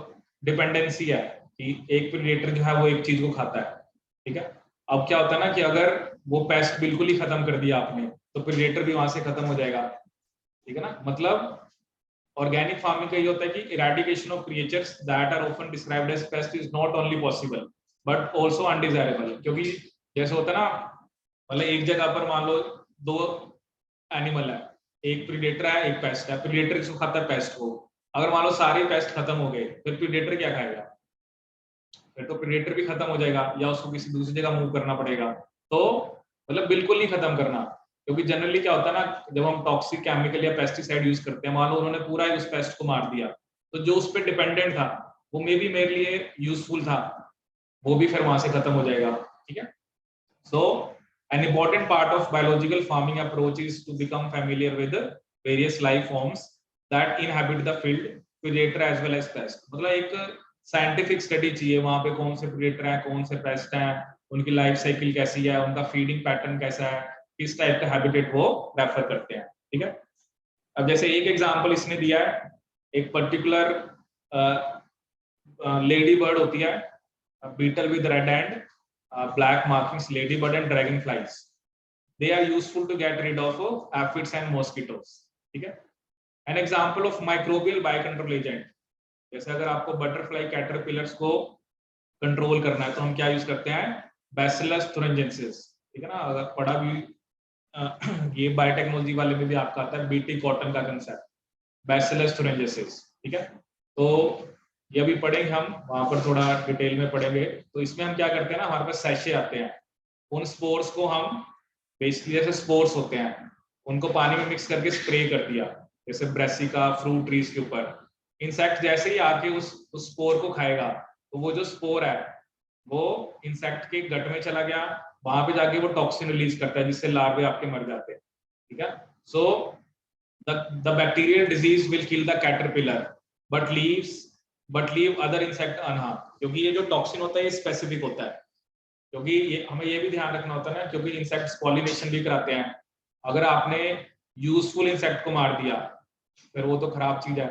dependency है कि एक प्रेडेटर जो है वो एक चीज को खाता है, ठीक है। अब क्या होता है ना कि अगर वो पेस्ट बिल्कुल ही खत्म कर दिया आपने तो प्रेडेटर भी वहां से खत्म हो जाएगा, ठीक है ना। मतलब ऑर्गेनिक फार्मिंग का ये होता है कि eradication of creatures that are often described as pest is not only possible but also undesirable. क्योंकि जैसे होता है ना, मतलब एक जगह पर मान लो दो एनिमल है, एक प्रेडेटर है एक पेस्ट है, प्रेडेटर किसको खाता है? पेस्ट को। अगर मान लो सारे पेस्ट खत्म हो गए फिर प्रेडेटर क्या खाएगा? फिर तो प्रेडेटर भी खत्म हो जाएगा या उसको किसी दूसरी जगह मूव करना पड़ेगा। तो मतलब बिल्कुल नहीं खत्म करना, क्योंकि जनरली क्या होता है ना, जब हम टॉक्सिक केमिकल या पेस्टिसाइड यूज करते हैं, मान लो उन्होंने पूरा उस पेस्ट को मार दिया, तो जो उस पर डिपेंडेंट था वो मे बी मेरे लिए यूजफुल था, वो भी फिर वहां से खत्म हो जाएगा, ठीक है। सो an important part of biological farming approach is to become familiar with the various life forms that inhabit the field, predator as well as pest। मतलब एक साइंटिफिक स्टडी चाहिए वहां पे, कौन से प्रेडेटर हैं कौन से पेस्ट हैं, उनकी लाइफ साइकिल कैसी है, उनका फीडिंग पैटर्न कैसा है, किस टाइप का हैबिटेट वो रेफर करते हैं, ठीक है। अब जैसे एक एग्जांपल इसने दिया है, एक पर्टिकुलर लेडी बर्ड होती है, beetle with red and black markings, ladybird and dragonflies. They are useful to get rid of aphids and mosquitoes, ठीक है। An example of microbial biocontrol agent, जैसे अगर आपको बटरफ्लाई कैटरपिलर्स को कंट्रोल करना है तो हम क्या यूज करते हैं? Bacillus thuringiensis, ठीक है ना। अगर पढ़ा भी ये बायोटेक्नोलॉजी वाले में भी आपका आता है बीटी कॉटन का कंसेप्ट, Bacillus thuringiensis, ठीक है। तो ये भी पढ़ेंगे हम, वहां पर थोड़ा डिटेल में पढ़ेंगे। तो इसमें हम क्या करते हैं ना, हमारे पास सैशे आते हैं, उन स्पोर्स को हम बेसिकली जैसे स्पोर्स होते हैं उनको पानी में मिक्स करके स्प्रे कर दिया, जैसे ब्रेसिका फ्रूट ट्रीज के ऊपर। इंसेक्ट जैसे ही आके उस स्पोर को खाएगा तो वो जो स्पोर है वो इंसेक्ट के गट में चला गया, वहां पे जाके वो टॉक्सिन रिलीज करता है जिससे लार्वे आपके मर जाते हैं, ठीक है। So the bacterial disease will kill the caterpillar but leave other insect unharm. क्योंकि ये जो टॉक्सिन होता है ये स्पेसिफिक होता है, क्योंकि ये हमें ये भी ध्यान रखना होता है ना, क्योंकि इंसेक्ट्स पॉलिनेशन भी कराते हैं। अगर आपने यूजफुल इंसेक्ट को मार दिया फिर वो तो खराब चीज है।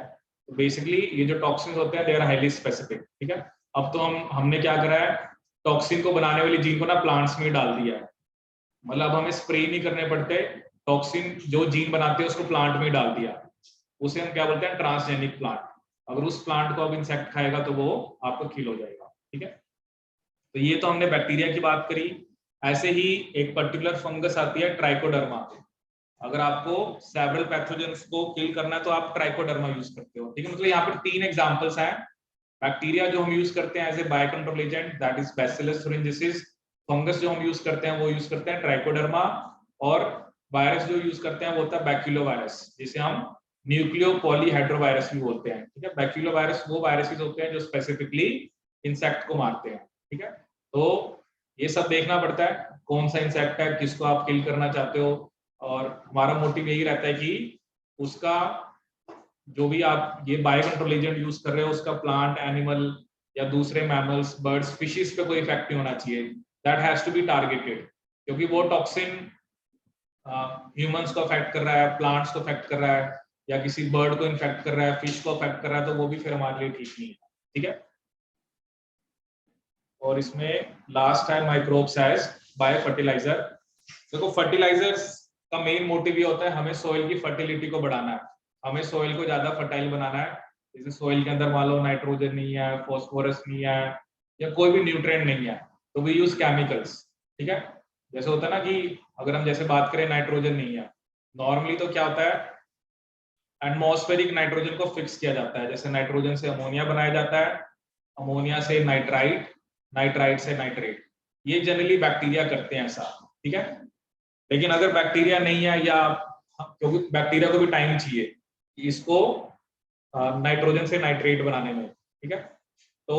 तो बेसिकली ये जो टॉक्सिन होते हैं दे आर हाईली स्पेसिफिक, ठीक है। अब तो हमने क्या करा है, टॉक्सिन को बनाने वाली जीन को ना प्लांट्स में डाल दिया है, मतलब हमें स्प्रे नहीं करने पड़ते, टॉक्सिन जो जीन बनाते हैं उसको प्लांट में डाल दिया, उसे हम क्या बोलते हैं? Transgenic plant. अगर उस प्लांट को अब इंसेक्ट खाएगा तो वो आपको किल हो जाएगा, ठीक है। तो ये तो हमने बैक्टीरिया की बात करी। ऐसे ही एक पर्टिकुलर फंगस आती है ट्राइकोडर्मा। अगर आपको सेवरल पैथोजेंस को किल करना है तो आप ट्राइकोडर्मा यूज करते हो, ठीक है। मतलब यहाँ पर 3 एग्जांपल्स हैं। बैक्टीरिया जो हम यूज करते हैं as a biocontrol agent, that is bacillus thuringiensis। Fungus जो हम यूज करते हैं वो यूज करते हैं ट्राइकोडर्मा, और वायरस जो यूज करते हैं वो होता है बैक्यूलोवायरस, जिसे हम न्यूक्लियो पॉलीहाइड्रोवायरस भी बोलते हैं, ठीक है। बैक्यूलोवायरस वो वायरसेस होते हैं जो स्पेसिफिकली इंसेक्ट को मारते हैं, ठीक है। तो ये सब देखना पड़ता है कौन सा इंसेक्ट है, किसको आप किल करना चाहते हो, और हमारा मोटिव यही रहता है कि उसका जो भी आप ये बायोकंट्रोल एजेंट यूज कर रहे हो उसका प्लांट, एनिमल या दूसरे मैमल्स, बर्ड्स, फिशेस पे कोई इफेक्ट नहीं होना चाहिए। That has to be targeted, क्योंकि वो टॉक्सिन ह्यूमंस को अफेक्ट कर रहा है, प्लांट्स को अफेक्ट कर रहा है, या किसी बर्ड को इन्फेक्ट कर रहा है, फिश को अफेक्ट कर रहा है, तो वो भी फिर हमारे लिए ठीक नहीं है, ठीक है। और इसमें लास्ट है माइक्रोब्स एज बायो फर्टिलाइजर। देखो फर्टिलाइजर्स का मेन मोटिव ये होता है हमें सोइल की फर्टिलिटी को बढ़ाना है, हमें सोइल को ज्यादा फर्टाइल बनाना है। जैसे सोइल के अंदर मान लो नाइट्रोजन नहीं है, फॉस्फोरस नहीं है, या कोई भी न्यूट्रिएंट नहीं है, तो वी यूज केमिकल्स, ठीक है। जैसे होता है ना कि अगर हम जैसे बात करें नाइट्रोजन नहीं है, नॉर्मली तो क्या होता है, एटमॉस्फेरिक नाइट्रोजन को फिक्स किया जाता है, जैसे नाइट्रोजन से अमोनिया बनाया जाता है, अमोनिया से नाइट्राइट, नाइट्राइट से नाइट्रेट। ये जनरली बैक्टीरिया करते हैं ऐसा, ठीक है। लेकिन अगर बैक्टीरिया नहीं है, या क्योंकि बैक्टीरिया को भी टाइम चाहिए इसको नाइट्रोजन से नाइट्रेट बनाने में, ठीक है। तो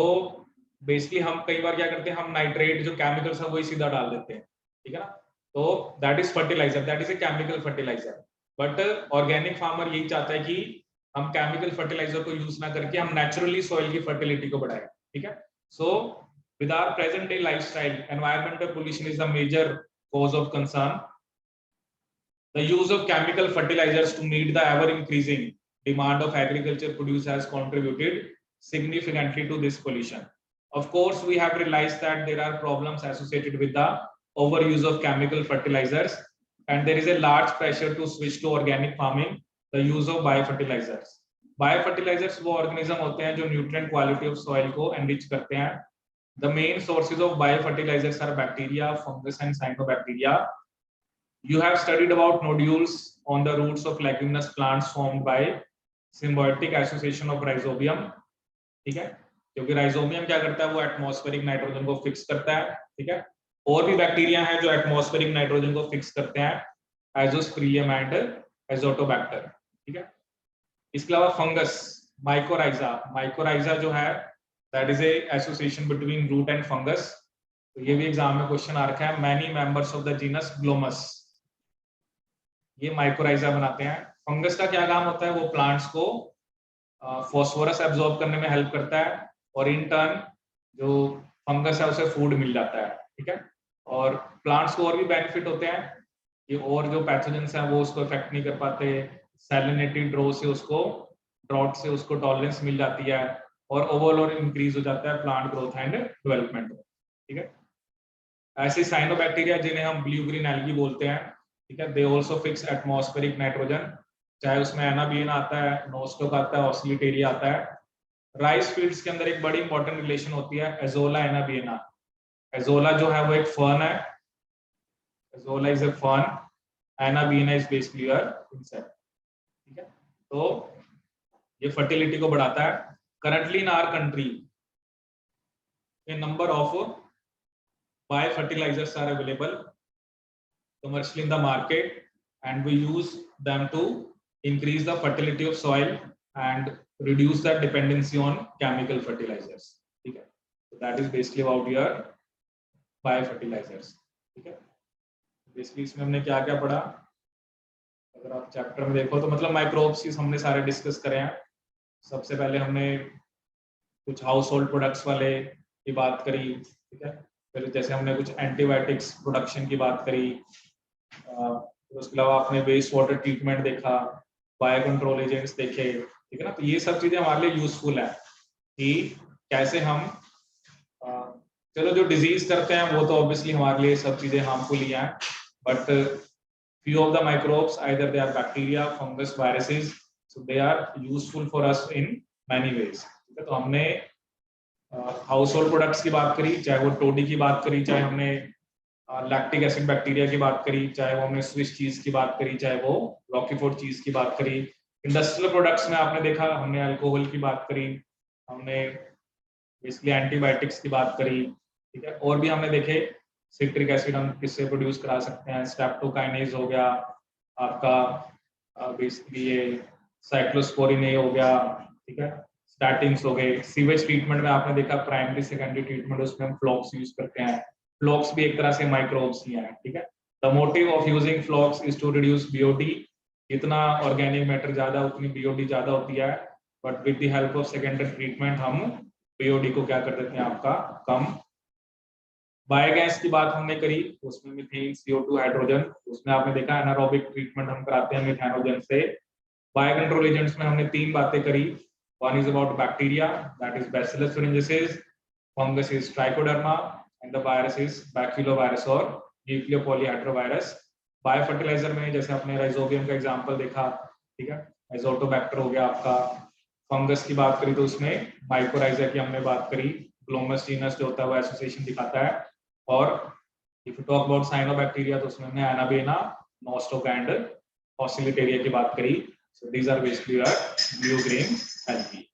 बेसिकली हम कई बार क्या करते हैं, हम नाइट्रेट जो केमिकल्स है वही सीधा डाल देते हैं, ठीक है ना। तो that is fertiliser, that is a chemical fertiliser. But organic farmer यही चाहता है कि हम केमिकल फर्टिलाइजर को यूज ना करके हम नेचुरली सॉइल की फर्टिलिटी को बढ़ाएं, ठीक है। सो with our present day lifestyle, environmental pollution is a major cause of concern. The use of chemical fertilizers to meet the ever increasing demand of agriculture produce has contributed significantly to this pollution. Of course, we have realized that there are problems associated with the overuse of chemical fertilizers, and there is a large pressure to switch to organic farming, the use of biofertilizers. Biofertilizers वो organism होते हैं जो nutrient quality of soil को enrich करते हैं. The main sources of biofertilizers are bacteria, fungus, and cyanobacteria. You have studied about nodules on the roots of leguminous plants formed by symbiotic association of rhizobium, ठीक है। क्योंकि rhizobium क्या करता है, वो एटमॉस्फेरिक नाइट्रोजन को फिक्स करता है, ठीक है। और भी बैक्टीरिया हैं जो एटमॉस्फेरिक नाइट्रोजन को फिक्स करते हैं, एजोस्पेरिलियम एंड एजोटोबैक्टर, ठीक है। इसके अलावा फंगस, माइकोराइजा, माइकोराइजा जो है that is a association between root and fungus. तो ये भी एग्जाम में क्वेश्चन आ रखा है, many members of the genus Glomus, ये माइकोराइजा बनाते हैं। फंगस का क्या काम होता है, वो प्लांट्स को फॉस्फोरस एब्जॉर्ब करने में हेल्प करता है, और इन टर्न जो फंगस है उसे फूड मिल जाता है, ठीक है। और प्लांट्स को और भी बेनिफिट होते हैं कि और जो पैथोजेंस हैं वो उसको इफेक्ट नहीं कर पाते, सैलिनिटी ड्रो से उसको, ड्रॉट से उसको टॉलरेंस मिल जाती है, और ओवरऑल इंक्रीज हो जाता है प्लांट ग्रोथ एंड डेवलपमेंट, ठीक है। ऐसे साइनोबैक्टीरिया जिन्हें हम ब्लू ग्रीन एल्गी बोलते हैं, ठीक है, they also fix atmospheric nitrogen, चाहे उसमें एनाबियन आता है, नोस्टोक आता है, ऑसिलिटेरिया आता है। राइस फील्ड्स के अंदर एक बड़ी इंपॉर्टेंट रिलेशन होती है एजोला एनाबियना। एजोला जो है वो एक फर्न है, azolla is a fern, anabaena is basically a insect, ठीक है। तो ये फर्टिलिटी को बढ़ाता है। Currently in our country a number of biofertilizers are available commercially in the market, and we use them to increase the fertility of soil and reduce the dependency on chemical fertilizers, ठीक है। So that is basically about your biofertilizers, ठीक है। Basically इसमें हमने क्या क्या पढ़ा, अगर आप चैप्टर में देखो तो मतलब माइक्रोब्स ही हमने सारे डिस्कस करे हैं। सबसे पहले हमने कुछ हाउस होल्ड प्रोडक्ट्स वाले की बात करी, ठीक है। फिर जैसे हमने कुछ एंटीबायोटिक्स प्रोडक्शन की बात करी, उसके अलावा आपने वेस्ट वाटर ट्रीटमेंट देखा, बायो कंट्रोल एजेंट्स देखे, ठीक है ना। तो ये सब चीजें हमारे लिए यूजफुल है कि कैसे हम चलो जो डिजीज करते हैं वो तो ऑब्वियसली हमारे लिए सब चीजें हार्मफुल ही हैं, but few of the microbes, either they are bacteria, fungus, viruses, so they are useful for us in many ways, ठीक है। तो हमने हाउस होल्ड प्रोडक्ट्स की बात करी, चाहे वो टोडी की बात करी, चाहे हमने लैक्टिक एसिड बैक्टीरिया की बात करी, चाहे वो हमने स्विस चीज की बात करी, चाहे वो रॉकीफोर्ड चीज की बात करी। इंडस्ट्रियल प्रोडक्ट्स में आपने देखा हमने अल्कोहल की बात करी, हमने बेसिकली एंटीबायोटिक्स की बात करी, ठीक है। और भी हमने देखे सिट्रिक एसिड हम किससे प्रोड्यूस करा सकते हैं, स्ट्रेप्टोकाइनेज हो गया आपका, बेसिकली ये साइक्लोस्पोरिन ए हो गया, ठीक है, स्टैटिन्स हो गए। सीवेज ट्रीटमेंट में आपने देखा प्राइमरी सेकेंडरी ट्रीटमेंट, उसमें हम फ्लॉक्स यूज करते हैं। फ्लॉक्स भी एक तरह से माइक्रोब्स ही हैं, ठीक है। The motive of using flocs is to reduce BOD, जितना ऑर्गेनिक मैटर ज्यादा उतनी बीओडी ज्यादा होती है, but with the help of secondary treatment हम बीओडी को क्या कर देते हैं आपका कम। बायोगैस की बात हमने करी, उसमें मीथेन, CO2, हाइड्रोजन, उसमें आपने देखा एनारोबिक ट्रीटमेंट हम कराते हैं मीथेनोजन से। बायो कंट्रोल एजेंट्स में हमने तीन बातें करी, one is about bacteria, that is bacillus thuringiensis, fungus is trichoderma, and the virus is baculovirus और न्यूक्लियो पॉलीहेड्रोवायरस। बायो फर्टिलाइजर में जैसे आपने राइजोबियम का एग्जांपल देखा, ठीक है, एजोटोबैक्टर हो गया आपका। फंगस की बात करी तो उसमें माइकोराइजा की हमने बात करी, ग्लोमस जीनस जो होता है वो एसोसिएशन दिखाता है। और if you talk about cyanobacteria तो उसमें हमने एनाबेना, नोस्टोक एंड ऑसिलिटेरिया की बात करी। So these are basically your blue green algae.